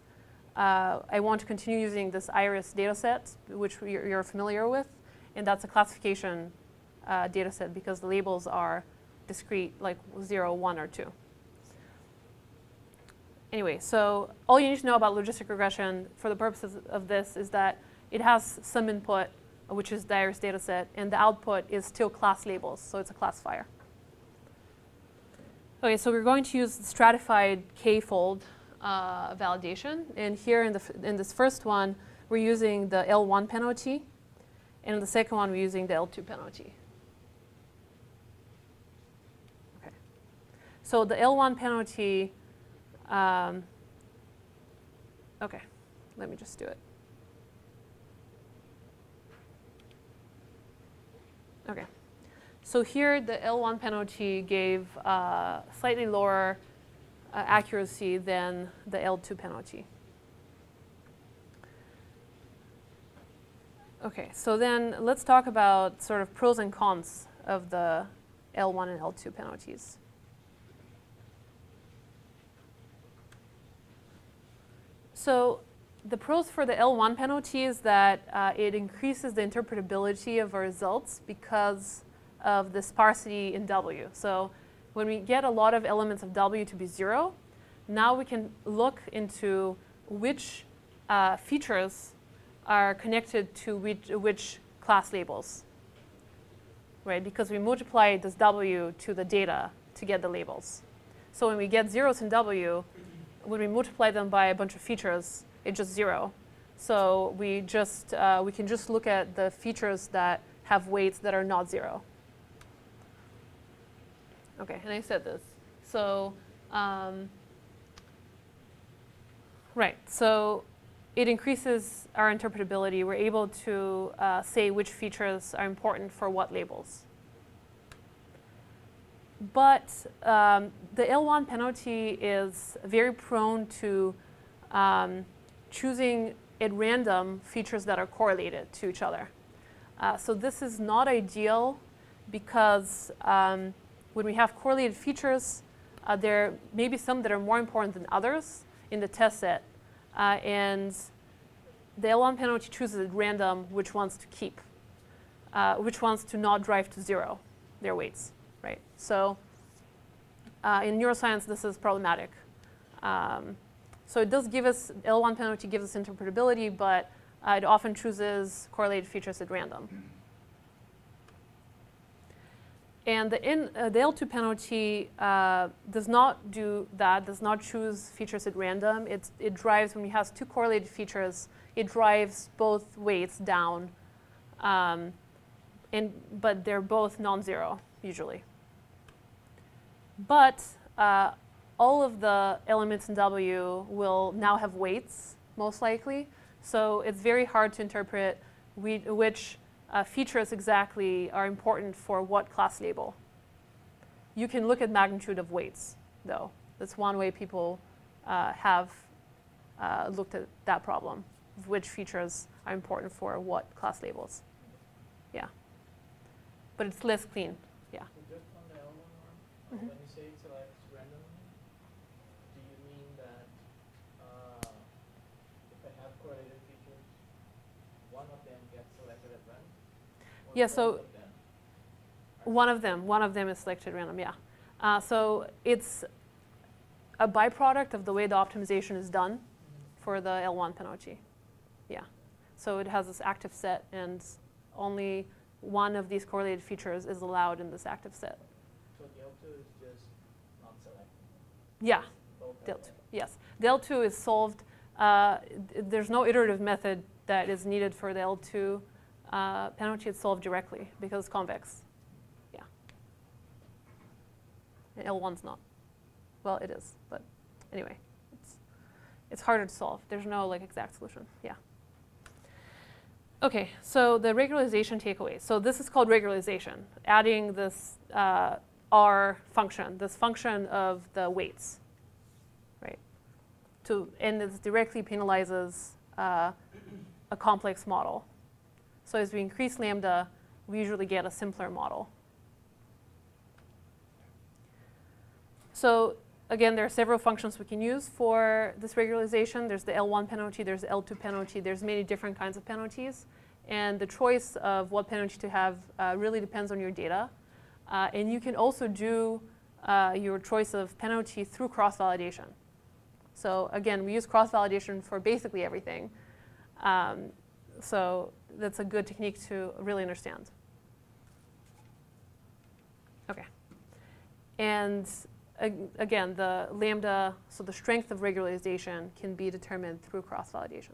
I want to continue using this iris data set, which you're familiar with. And that's a classification data set because the labels are discrete, like 0, 1, or 2. Anyway, so all you need to know about logistic regression for the purposes of this is that it has some input, which is the iris data set, and the output is still class labels, so it's a classifier. Okay, so we're going to use the stratified k-fold validation. And here in this first one, we're using the L1 penalty. And in the second one, we're using the L2 penalty. Okay. So the L1 penalty, okay, let me just do it. Okay. So here, the L1 penalty gave slightly lower accuracy than the L2 penalty. Okay, so then let's talk about sort of pros and cons of the L1 and L2 penalties. So the pros for the L1 penalty is that it increases the interpretability of our results because of the sparsity in W. So when we get a lot of elements of W to be 0, now we can look into which features are connected to which class labels, right? Because we multiply this W to the data to get the labels. So when we get zeros in W, when we multiply them by a bunch of features, it's just 0. So we can just look at the features that have weights that are not 0. Okay, and I said this. So, right, so it increases our interpretability. We're able to say which features are important for what labels. But the L1 penalty is very prone to choosing at random features that are correlated to each other. So this is not ideal because when we have correlated features, there may be some that are more important than others in the test set. And the L1 penalty chooses at random which ones to keep, which ones to not drive to 0, their weights, right? So in neuroscience, this is problematic. So it does give us, L1 penalty gives us interpretability, but it often chooses correlated features at random. And the L2 penalty does not do that, does not choose features at random. It drives, when it has 2 correlated features, it drives both weights down, but they're both non-zero, usually. But all of the elements in W will now have weights, most likely. So it's very hard to interpret which features exactly are important for what class label. You can look at magnitude of weights, though. That's one way people have looked at that problem, of which features are important for what class labels. Yeah. But it's less clean. Yeah. So just on the L1 one, when you say it selects randomly, do you mean that if I have correlated features, one of them gets selected at random? Yeah, so one of them is selected at random, yeah. So it's a byproduct of the way the optimization is done for the L1 penalty. Yeah. So it has this active set, and only one of these correlated features is allowed in this active set. So the L2 is just not selected? Yeah, the L2, yes. The L2 is solved. There's no iterative method that is needed for the L2 penalty. It's solved directly because it's convex. Yeah. And L1's not. Well, it is, but anyway, it's harder to solve. There's no exact solution. Yeah. Okay, so the regularization takeaways. So this is called regularization, adding this R function, this function of the weights, right? And this directly penalizes a complex model. So as we increase lambda, we usually get a simpler model. So again, there are several functions we can use for this regularization. There's the L1 penalty, there's the L2 penalty, there's many different kinds of penalties. And the choice of what penalty to have really depends on your data. And you can also do your choice of penalty through cross-validation. So again, we use cross-validation for basically everything. So that's a good technique to really understand. OK. And again, the lambda, so the strength of regularization can be determined through cross-validation.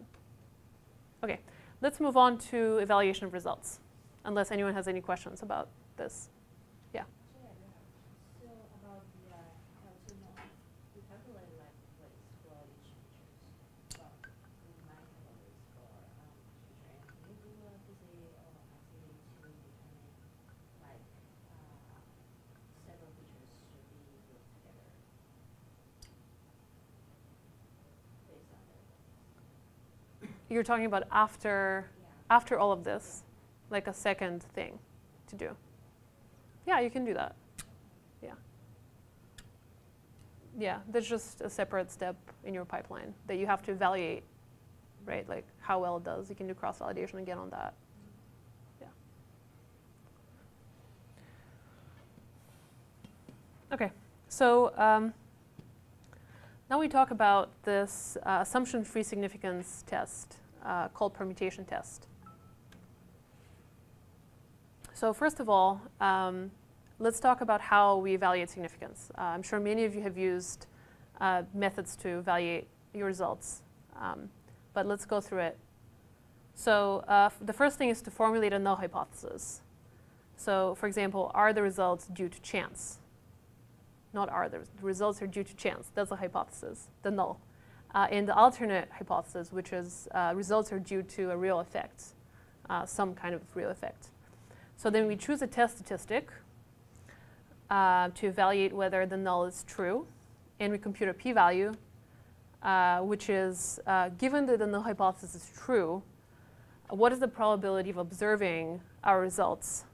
OK, let's move on to evaluation of results, unless anyone has any questions about this. Yeah? So about the L2 norm, we calculate like weights for each features, but we might have a weight for feature. And can you do a PCA or ICA to determine like several features should be grouped together based on their weights? You're talking about after all of this, like a second thing to do. Yeah, you can do that. Yeah. Yeah, there's just a separate step in your pipeline that you have to evaluate, right? Like how well it does. You can do cross-validation again on that. Yeah. OK, so now we talk about this assumption-free significance test called permutation test. So first of all, let's talk about how we evaluate significance. I'm sure many of you have used methods to evaluate your results, but let's go through it. So the first thing is to formulate a null hypothesis. So for example, are the results due to chance? Not are the results are due to chance. That's a hypothesis, the null. And the alternate hypothesis, which is results are due to a real effect, some kind of real effect. So then we choose a test statistic to evaluate whether the null is true. And we compute a p-value, which is, given that the null hypothesis is true, what is the probability of observing our results?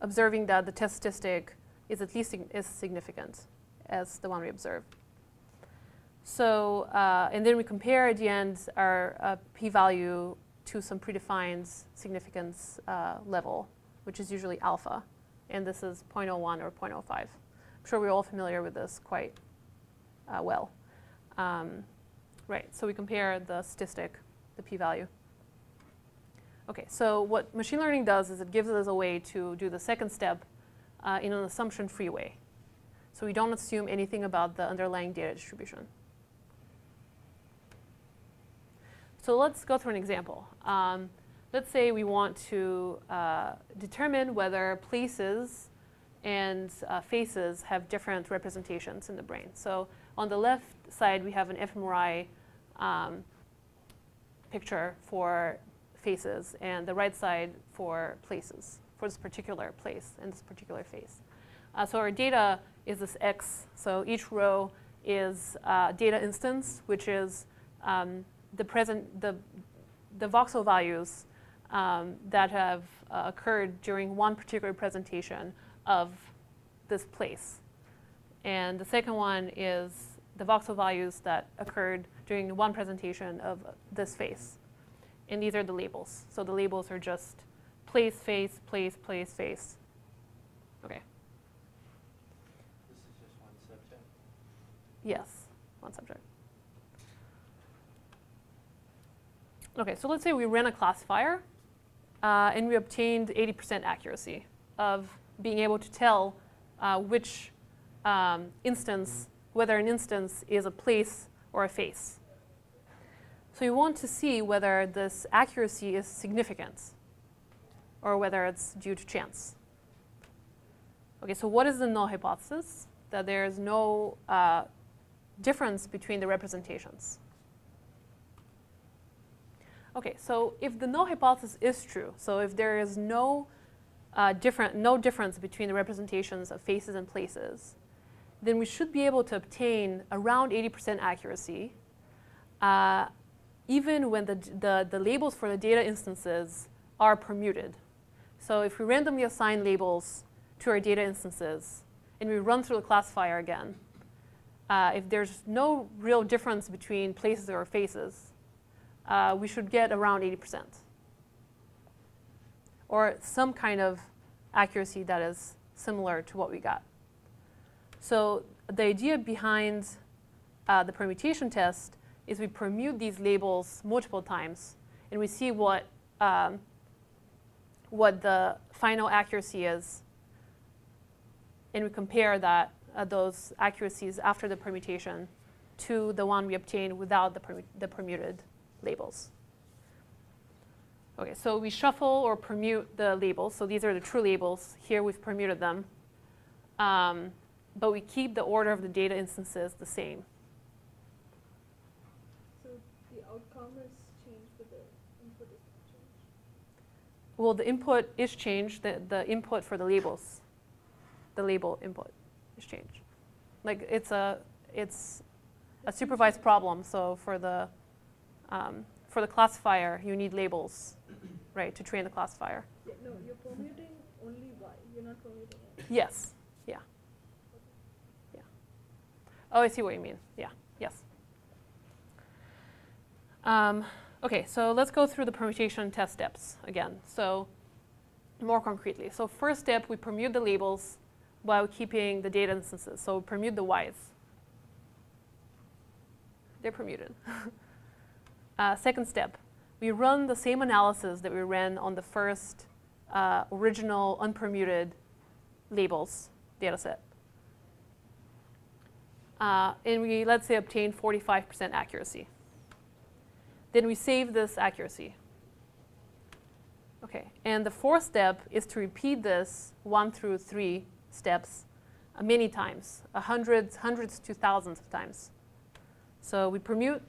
Observing that the test statistic is at least as significant as the one we observed. So, and then we compare at the end our p-value to some predefined significance level, which is usually alpha. And this is 0.01 or 0.05. I'm sure we're all familiar with this quite well. Right, so we compare the statistic, the p-value. OK, so what machine learning does is it gives us a way to do the second step in an assumption-free way. So we don't assume anything about the underlying data distribution. So let's go through an example. Let's say we want to determine whether places and faces have different representations in the brain. So on the left side, we have an fMRI picture for faces, and the right side for places, for this particular place and this particular face. So our data is this X. So each row is data instance, which is the voxel values that have occurred during one particular presentation of this place. And the second one is the voxel values that occurred during one presentation of this face. And these are the labels. So the labels are just place, face, place, place, face. OK. This is just one subject? Yes, one subject. OK, so let's say we ran a classifier, and we obtained 80% accuracy of being able to tell which instance, whether an instance is a place or a face. So you want to see whether this accuracy is significant or whether it's due to chance. OK, so what is the null hypothesis? That there is no difference between the representations. OK, so if the null hypothesis is true, so if there is no difference between the representations of faces and places, then we should be able to obtain around 80% accuracy, even when the labels for the data instances are permuted. So if we randomly assign labels to our data instances and we run through the classifier again, if there's no real difference between places or faces, we should get around 80%. Or some kind of accuracy that is similar to what we got. So the idea behind the permutation test is we permute these labels multiple times, and we see what the final accuracy is, and we compare that those accuracies after the permutation to the one we obtained without the permuted labels. Okay, so we shuffle or permute the labels. So these are the true labels. Here we've permuted them. But we keep the order of the data instances the same. So the outcome is changed, but the input is not changed? Well, the input is changed. The input for the labels, the label input is changed. Like it's a supervised problem. So for the classifier, you need labels, right, to train the classifier. Yeah, no, you're permuting only Y. You're not permuting X. Yes. Yeah. Yeah. Oh, I see what you mean. Yeah. Yes. Okay, so let's go through the permutation test steps again. So more concretely. So first step, we permute the labels while keeping the data instances. So permute the Ys. They're permuted. Second step, we run the same analysis that we ran on the first original unpermuted labels data set. And we, let's say, obtain 45% accuracy. Then we save this accuracy. Okay, and the fourth step is to repeat this 1 through 3 steps many times, hundreds to thousands of times. So we permute,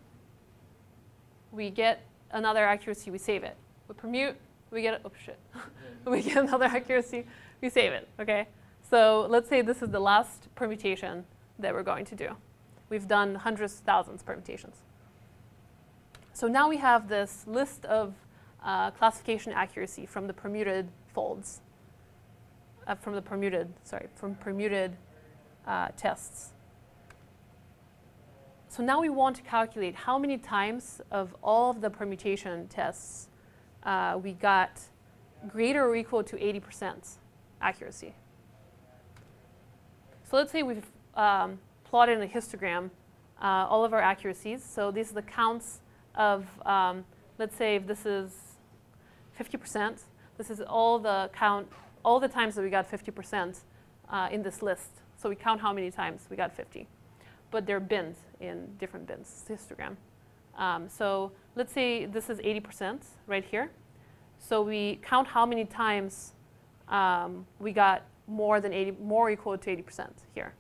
we get another accuracy, we save it. We permute, we get, oh shit. We get another accuracy, we save it, okay? So let's say this is the last permutation that we're going to do. We've done hundreds of thousands of permutations. So now we have this list of classification accuracy from the permuted folds, from permuted tests. So now we want to calculate how many times of all of the permutation tests we got greater or equal to 80% accuracy. So let's say we've plotted in a histogram all of our accuracies. So these are the counts of, let's say if this is 50%, this is all the times that we got 50% in this list. So we count how many times we got 50. But they're bins in different bins, histogram. So let's say this is 80% right here. So we count how many times we got more equal to 80% here.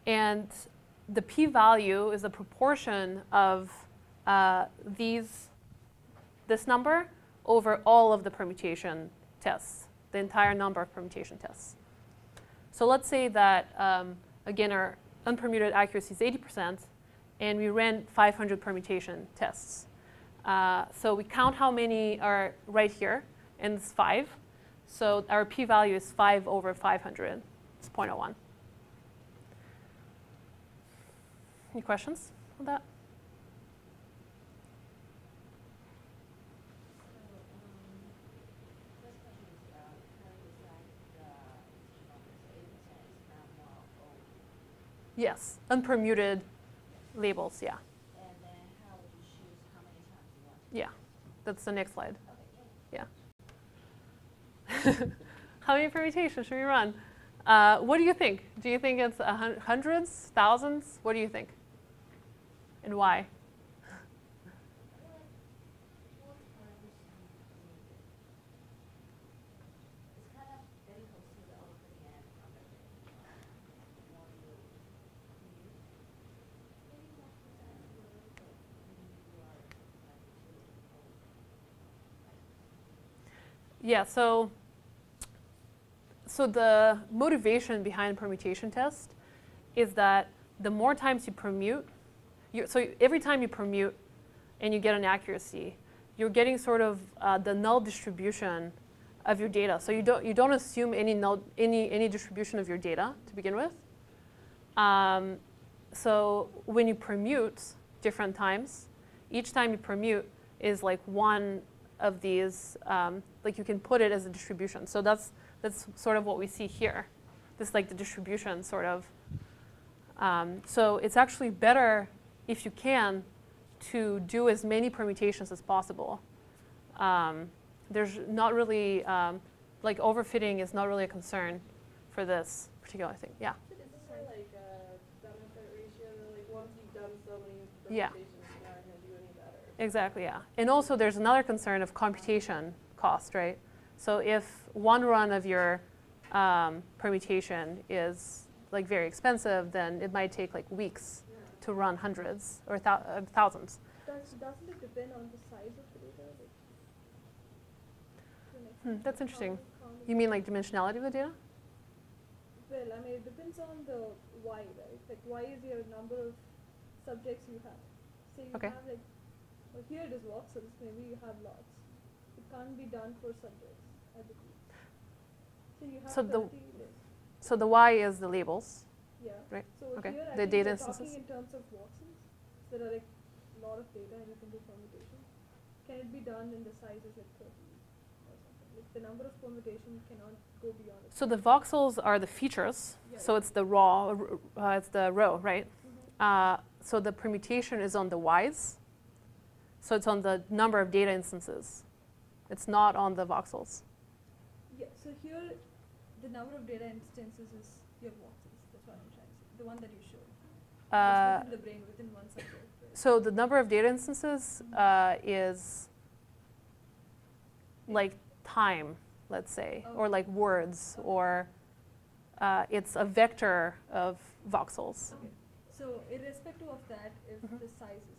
And the p-value is a proportion of this number over all of the permutation tests, the entire number of permutation tests. So let's say that, again, our unpermuted accuracy is 80%, and we ran 500 permutation tests. So we count how many are right here, and it's 5. So our p-value is 5 over 500. It's 0.01. Any questions on that? Yes, unpermuted labels, yeah. And then how would you choose how many times you want to? Yeah, that's the next slide. Okay, Yeah. How many permutations should we run? What do you think? Do you think it's hundreds, thousands? What do you think? And why? it's kind of very close to the overfitting and underfitting. Yeah, so the motivation behind permutation test is that the more times you permute, so every time you permute and you get an accuracy, you're getting sort of the null distribution of your data. So you don't assume any distribution of your data to begin with. So when you permute different times, each time you permute is like one of these, like you can put it as a distribution. So that's sort of what we see here. This is like the distribution sort of. So it's actually better, if you can, to do as many permutations as possible. There's not really, like overfitting is not really a concern for this particular thing. Yeah? Isn't there like a benefit ratio? Like once you've done so many Yeah. permutations, you're not going to do any better. Exactly, yeah. And also there's another concern of computation cost, right? So if one run of your permutation is like very expensive, then it might take like weeks to run hundreds or thousands. Doesn't it depend on the size of the data? Like, That's interesting. how many- You mean like dimensionality of the data? Well, I mean, it depends on the Y, right? Like, Y is your number of subjects you have. Say you Okay. have like, well, here it is voxels, maybe you have lots. It can't be done for subjects at the peak. So you have So the- 30 lists. So the Y is the labels. Yeah. Right, So okay. here I The think data we're instances. talking in terms of voxels. There are like a lot of data and you can do permutation. Can it be done in the sizes like 30 or something? Like the number of permutations cannot go beyond it. So the voxels are the features. Yeah. So it's the raw, it's the row, right? Mhm. So the permutation is on the Ys. So it's on the number of data instances. It's not on the voxels. Yeah, so here the number of data instances is your voxels. That's what I'm trying to say. The one that you showed. Uh, It's within the brain, within one subject. Right? So the number of data instances is like time, let's say, or like words, or it's a vector of voxels. Okay. So irrespective of that, if Mhm. the sizes,